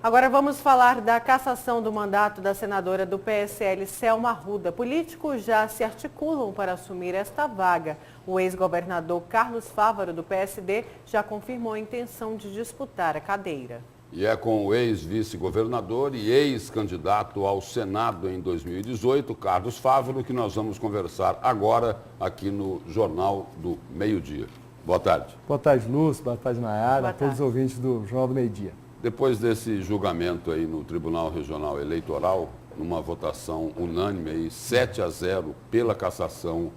Agora vamos falar da cassação do mandato da senadora do PSL, Selma Arruda. Políticos já se articulam para assumir esta vaga. O ex-governador Carlos Fávaro, do PSD, já confirmou a intenção de disputar a cadeira. E é com o ex-vice-governador e ex-candidato ao Senado em 2018, Carlos Fávaro, que nós vamos conversar agora aqui no Jornal do Meio-Dia. Boa tarde. Boa tarde, Lúcio. Boa tarde, Nayara. A todos os ouvintes do Jornal do Meio-Dia. Depois desse julgamento aí no Tribunal Regional Eleitoral, numa votação unânime, aí, 7-0 pela cassação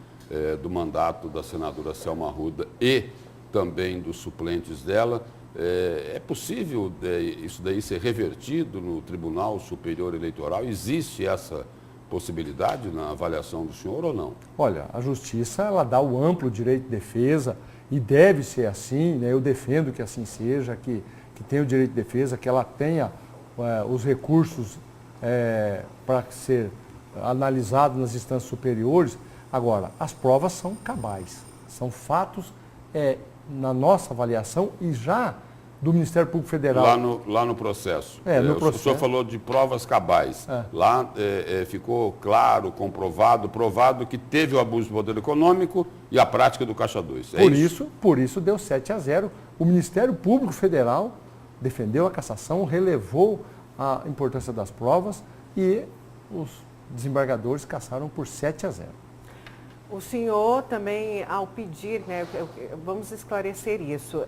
do mandato da senadora Selma Arruda e também dos suplentes dela, é possível isso daí ser revertido no Tribunal Superior Eleitoral? Existe essa possibilidade na avaliação do senhor ou não? Olha, a Justiça ela dá o amplo direito de defesa e deve ser assim, né? Eu defendo que assim seja, que tenha o direito de defesa, que ela tenha os recursos para ser analisado nas instâncias superiores. Agora, as provas são cabais, são fatos na nossa avaliação e já do Ministério Público Federal. Lá no processo. No processo. O senhor falou de provas cabais. Lá ficou claro, provado que teve o abuso do poder econômico e a prática do Caixa 2. Por isso deu 7-0. O Ministério Público Federal defendeu a cassação, relevou a importância das provas e os desembargadores cassaram por 7-0. O senhor também, ao pedir, né, vamos esclarecer isso,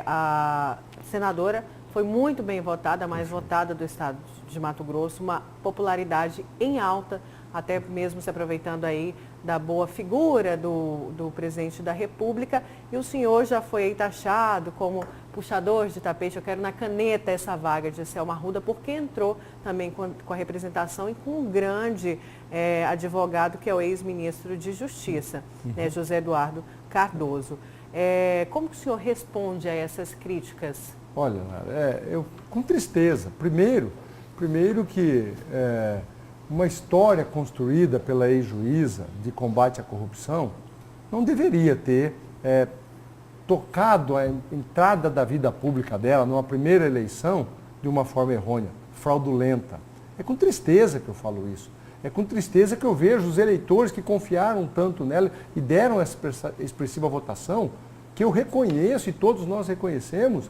a senadora foi muito bem votada, a mais votada do estado de Mato Grosso, uma popularidade em alta, até mesmo se aproveitando aí da boa figura do presidente da República, e o senhor já foi aí taxado como puxador de tapete. Eu quero na caneta essa vaga de Selma Arruda, porque entrou também com a representação e com um grande advogado, que é o ex-ministro de Justiça, né, José Eduardo Cardoso. Como que o senhor responde a essas críticas? Olha, eu com tristeza. Primeiro que uma história construída pela ex-juíza de combate à corrupção não deveria ter tocado a entrada da vida pública dela numa primeira eleição de uma forma errônea, fraudulenta. É com tristeza que eu falo isso. É com tristeza que eu vejo os eleitores que confiaram tanto nela e deram essa expressiva votação, que eu reconheço e todos nós reconhecemos,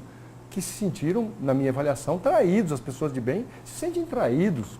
que se sentiram, na minha avaliação, traídos. As pessoas de bem se sentem traídos.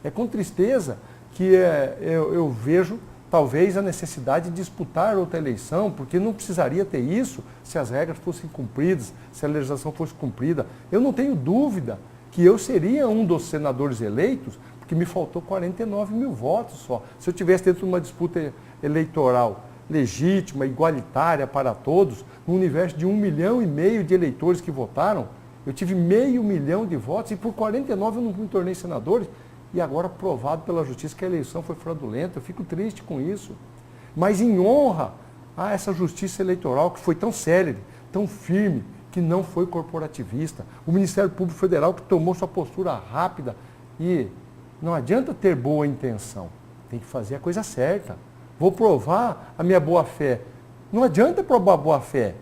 É com tristeza que eu vejo, talvez, a necessidade de disputar outra eleição, porque não precisaria ter isso se as regras fossem cumpridas, se a legislação fosse cumprida. Eu não tenho dúvida que eu seria um dos senadores eleitos, porque me faltou 49 mil votos só. Se eu tivesse dentro de uma disputa eleitoral legítima, igualitária para todos, no universo de 1,5 milhão de eleitores que votaram, eu tive 500 mil de votos e por 49 eu não me tornei senador. E agora provado pela Justiça que a eleição foi fraudulenta. Eu fico triste com isso. Mas em honra a essa Justiça Eleitoral que foi tão célere, tão firme, que não foi corporativista. O Ministério Público Federal que tomou sua postura rápida. E não adianta ter boa intenção, tem que fazer a coisa certa. Vou provar a minha boa-fé. Não adianta provar a boa-fé,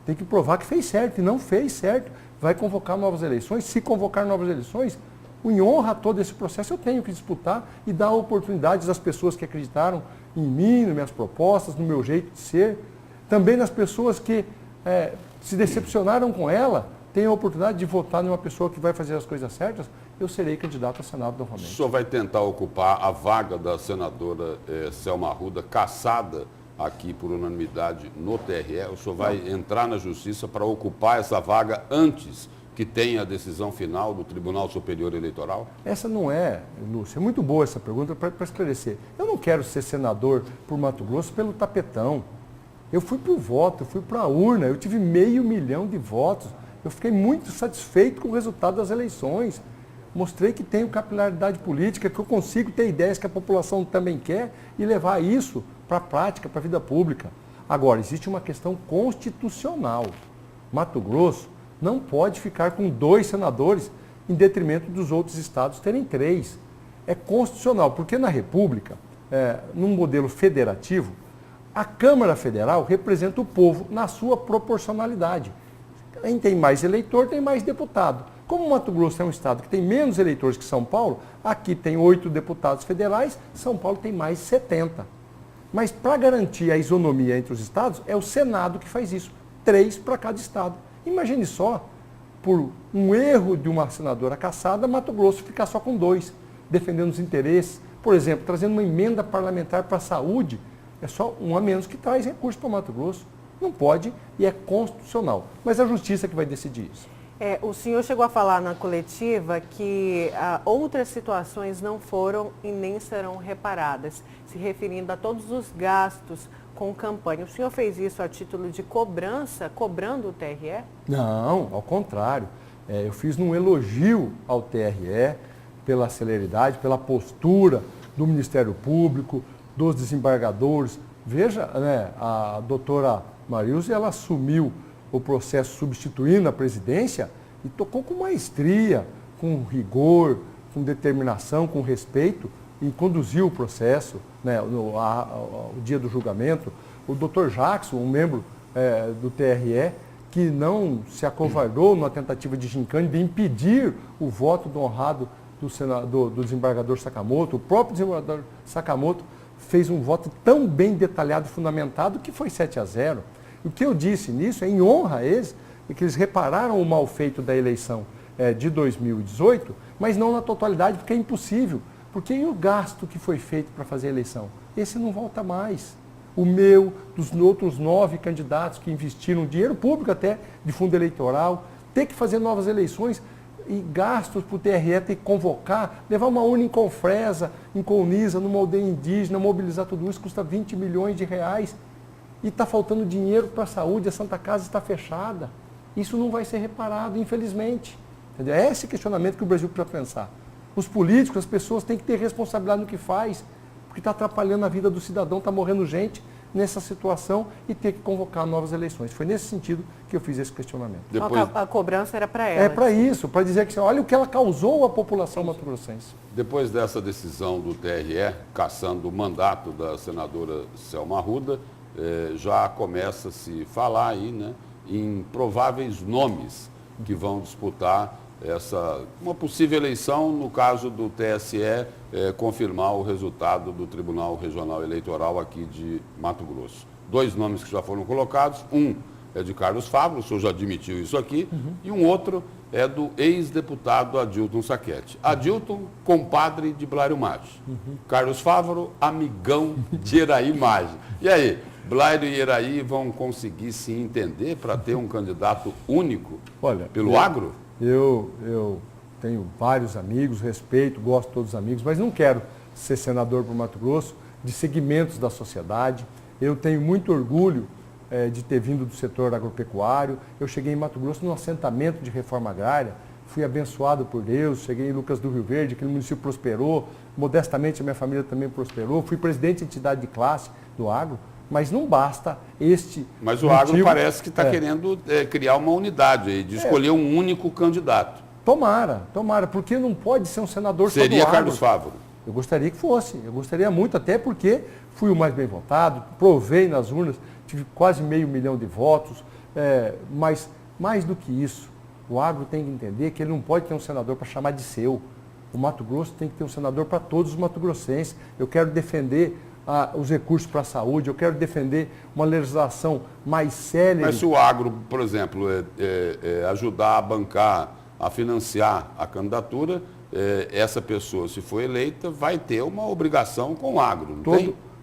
tem que provar que fez certo e não fez certo. Vai convocar novas eleições. Se convocar novas eleições, em honra a todo esse processo, eu tenho que disputar e dar oportunidades às pessoas que acreditaram em mim, nas minhas propostas, no meu jeito de ser. Também nas pessoas que se decepcionaram com ela, têm a oportunidade de votar numa pessoa que vai fazer as coisas certas. Eu serei candidato ao Senado novamente. O senhor vai tentar ocupar a vaga da senadora Selma Arruda, cassada aqui por unanimidade no TRE? O senhor vai entrar na Justiça para ocupar essa vaga antes que tenha a decisão final do Tribunal Superior Eleitoral? Essa não é, Lúcio, é muito boa essa pergunta para esclarecer. Eu não quero ser senador por Mato Grosso pelo tapetão. Eu fui para o voto, eu fui para a urna, eu tive 500 mil de votos. Eu fiquei muito satisfeito com o resultado das eleições. Mostrei que tenho capilaridade política, que eu consigo ter ideias que a população também quer e levar isso para a prática, para a vida pública. Agora, existe uma questão constitucional. Mato Grosso não pode ficar com 2 senadores em detrimento dos outros estados terem 3. É constitucional, porque na República, num modelo federativo, a Câmara Federal representa o povo na sua proporcionalidade. Quem tem mais eleitor tem mais deputado. Como o Mato Grosso é um estado que tem menos eleitores que São Paulo, aqui tem 8 deputados federais, São Paulo tem mais 70. Mas para garantir a isonomia entre os estados, é o Senado que faz isso. 3 para cada estado. Imagine só, por um erro de uma senadora cassada, Mato Grosso ficar só com 2, defendendo os interesses. Por exemplo, trazendo uma emenda parlamentar para a saúde, é só um a menos que traz recurso para o Mato Grosso. Não pode e é constitucional. Mas é a justiça que vai decidir isso. O senhor chegou a falar na coletiva que outras situações não foram e nem serão reparadas, se referindo a todos os gastos com campanha. O senhor fez isso a título de cobrança, cobrando o TRE? Não, ao contrário. Eu fiz um elogio ao TRE pela celeridade, pela postura do Ministério Público, dos desembargadores. Veja, né, a doutora Marilze, ela assumiu o processo substituindo a presidência e tocou com maestria, com rigor, com determinação, com respeito e conduziu o processo, né, o dia do julgamento. O doutor Jackson, um membro do TRE, que não se acovardou numa tentativa de gincane de impedir o voto do honrado do desembargador Sakamoto. O próprio desembargador Sakamoto fez um voto tão bem detalhado e fundamentado que foi 7-0. O que eu disse nisso é em honra a eles, é que eles repararam o mal feito da eleição de 2018, mas não na totalidade, porque é impossível. Porque e o gasto que foi feito para fazer a eleição? Esse não volta mais. O meu, dos outros 9 candidatos que investiram dinheiro público até de fundo eleitoral, ter que fazer novas eleições e gastos para o TRE ter que convocar, levar uma urna em Confresa, em Colniza, numa aldeia indígena, mobilizar tudo isso, custa 20 milhões de reais. E está faltando dinheiro para a saúde, a Santa Casa está fechada. Isso não vai ser reparado, infelizmente. Entendeu? É esse questionamento que o Brasil precisa pensar. Os políticos, as pessoas têm que ter responsabilidade no que faz, porque está atrapalhando a vida do cidadão, está morrendo gente nessa situação e ter que convocar novas eleições. Foi nesse sentido que eu fiz esse questionamento. Depois... A cobrança era para ela. É para isso, para dizer que olha o que ela causou à população mato-grossense. Depois dessa decisão do TRE, cassando o mandato da senadora Selma Arruda, já começa a se falar aí, né, em prováveis nomes que vão disputar uma possível eleição, no caso do TSE, confirmar o resultado do Tribunal Regional Eleitoral aqui de Mato Grosso. 2 nomes que já foram colocados, um é de Carlos Favaro, o senhor já admitiu isso aqui, e um outro é do ex-deputado Adilton Sacchetti. Adilton, compadre de Blário Maggi. Carlos Favaro, amigão de Iraí Maggi. E aí, Blário e Iraí vão conseguir se entender para ter um candidato único pelo agro? Eu tenho vários amigos, respeito, gosto de todos os amigos, mas não quero ser senador para o Mato Grosso de segmentos da sociedade. Eu tenho muito orgulho de ter vindo do setor agropecuário. Eu cheguei em Mato Grosso num assentamento de reforma agrária, fui abençoado por Deus, cheguei em Lucas do Rio Verde, aquele município prosperou, modestamente a minha família também prosperou, fui presidente de entidade de classe do agro. Mas não basta este Mas o motivo, agro parece que está querendo criar uma unidade aí, de escolher um único candidato. Tomara, porque não pode ser um senador só do agro. Seria Carlos Favaro? Eu gostaria que fosse, eu gostaria muito, até porque fui o mais bem votado, provei nas urnas, tive quase 500 mil de votos, mas mais do que isso, o agro tem que entender que ele não pode ter um senador para chamar de seu. O Mato Grosso tem que ter um senador para todos os mato-grossenses. Eu quero defender os recursos para a saúde, eu quero defender uma legislação mais séria. Mas se o agro, por exemplo, ajudar a bancar, a financiar a candidatura, essa pessoa, se for eleita, vai ter uma obrigação com o agro.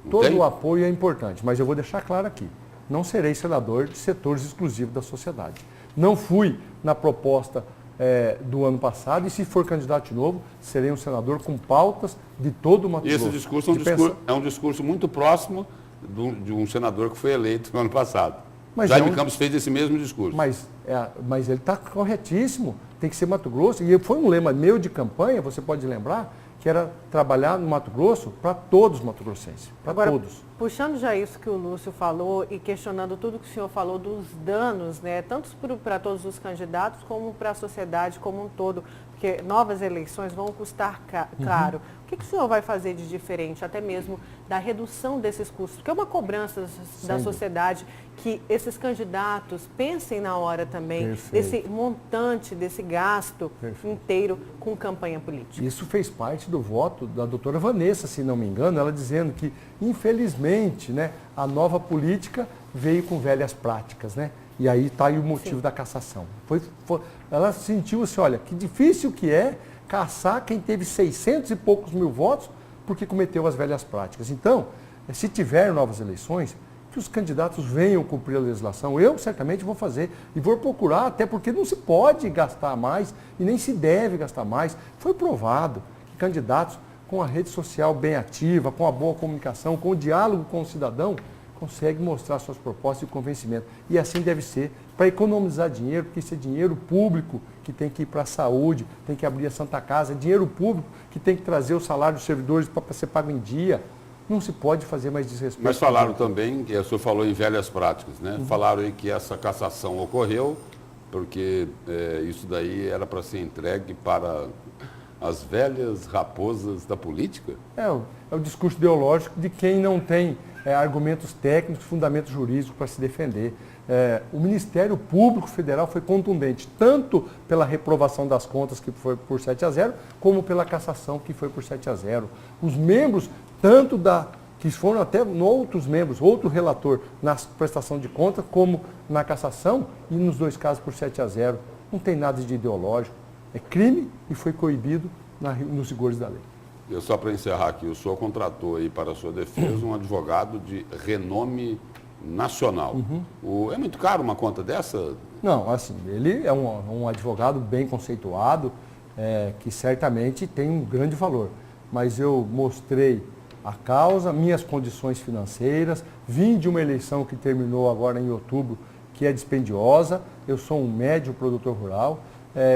Todo o apoio é importante, mas eu vou deixar claro aqui, não serei senador de setores exclusivos da sociedade. Não fui na proposta do ano passado e se for candidato de novo, serei um senador com pautas de todo o Mato Grosso. E esse discurso é um discurso muito próximo de um senador que foi eleito no ano passado. Jaime Campos fez esse mesmo discurso. Mas ele está corretíssimo, tem que ser Mato Grosso. E foi um lema meu de campanha, você pode lembrar, que era trabalhar no Mato Grosso para todos os mato-grossenses, para todos. Puxando já isso que o Lúcio falou e questionando tudo que o senhor falou dos danos, né, tanto para todos os candidatos como para a sociedade como um todo, porque novas eleições vão custar caro. O que o senhor vai fazer de diferente, até mesmo da redução desses custos? Porque é uma cobrança da sociedade que esses candidatos pensem na hora também desse montante, desse gasto inteiro com campanha política. Isso fez parte do voto da doutora Vanessa, se não me engano, ela dizendo que, infelizmente, né, a nova política veio com velhas práticas, né? E aí está aí o motivo da cassação. Ela sentiu assim, olha, que difícil que é caçar quem teve 600 e poucos mil votos porque cometeu as velhas práticas. Então, se tiver novas eleições, que os candidatos venham cumprir a legislação. Eu certamente vou fazer e vou procurar, até porque não se pode gastar mais e nem se deve gastar mais. Foi provado que candidatos com a rede social bem ativa, com a boa comunicação, com o diálogo com o cidadão, conseguem mostrar suas propostas de convencimento. E assim deve ser, para economizar dinheiro, porque isso é dinheiro público que tem que ir para a saúde, tem que abrir a Santa Casa, é dinheiro público que tem que trazer o salário dos servidores para ser pago em dia. Não se pode fazer mais desrespeito. Mas falaram também, o senhor falou em velhas práticas, né? Falaram aí que essa cassação ocorreu porque isso daí era para ser entregue para as velhas raposas da política? É o discurso ideológico de quem não tem argumentos técnicos, fundamentos jurídicos para se defender. O Ministério Público Federal foi contundente, tanto pela reprovação das contas, que foi por 7-0, como pela cassação, que foi por 7-0. Os membros, tanto que foram até outros membros, outro relator na prestação de contas, como na cassação, e nos dois casos por 7-0. Não tem nada de ideológico. É crime e foi coibido nos rigores da lei. Eu só para encerrar aqui, o senhor contratou aí para a sua defesa um advogado de renome nacional. É muito caro uma conta dessa? Não, assim, ele é um advogado bem conceituado, que certamente tem um grande valor. Mas eu mostrei a causa, minhas condições financeiras, vim de uma eleição que terminou agora em outubro, que é dispendiosa, eu sou um médio produtor rural.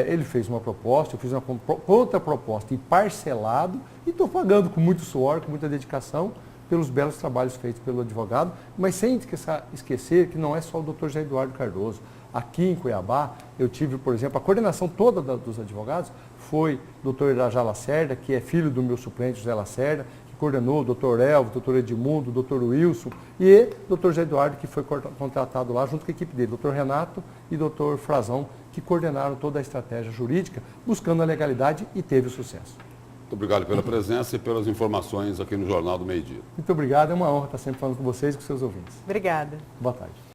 Ele fez uma proposta, eu fiz uma outra proposta e parcelado, e estou pagando com muito suor, com muita dedicação, pelos belos trabalhos feitos pelo advogado, mas sem esquecer que não é só o doutor José Eduardo Cardoso. Aqui em Cuiabá, eu tive, por exemplo, a coordenação toda dos advogados foi o doutor Irajá Lacerda, que é filho do meu suplente José Lacerda, que coordenou o doutor Elvio, o doutor Edmundo, o doutor Wilson, e o doutor José Eduardo, que foi contratado lá junto com a equipe dele, doutor Renato e doutor Frazão, que coordenaram toda a estratégia jurídica, buscando a legalidade, e teve sucesso. Muito obrigado pela presença e pelas informações aqui no Jornal do Meio Dia. Muito obrigado, é uma honra estar sempre falando com vocês e com seus ouvintes. Obrigada. Boa tarde.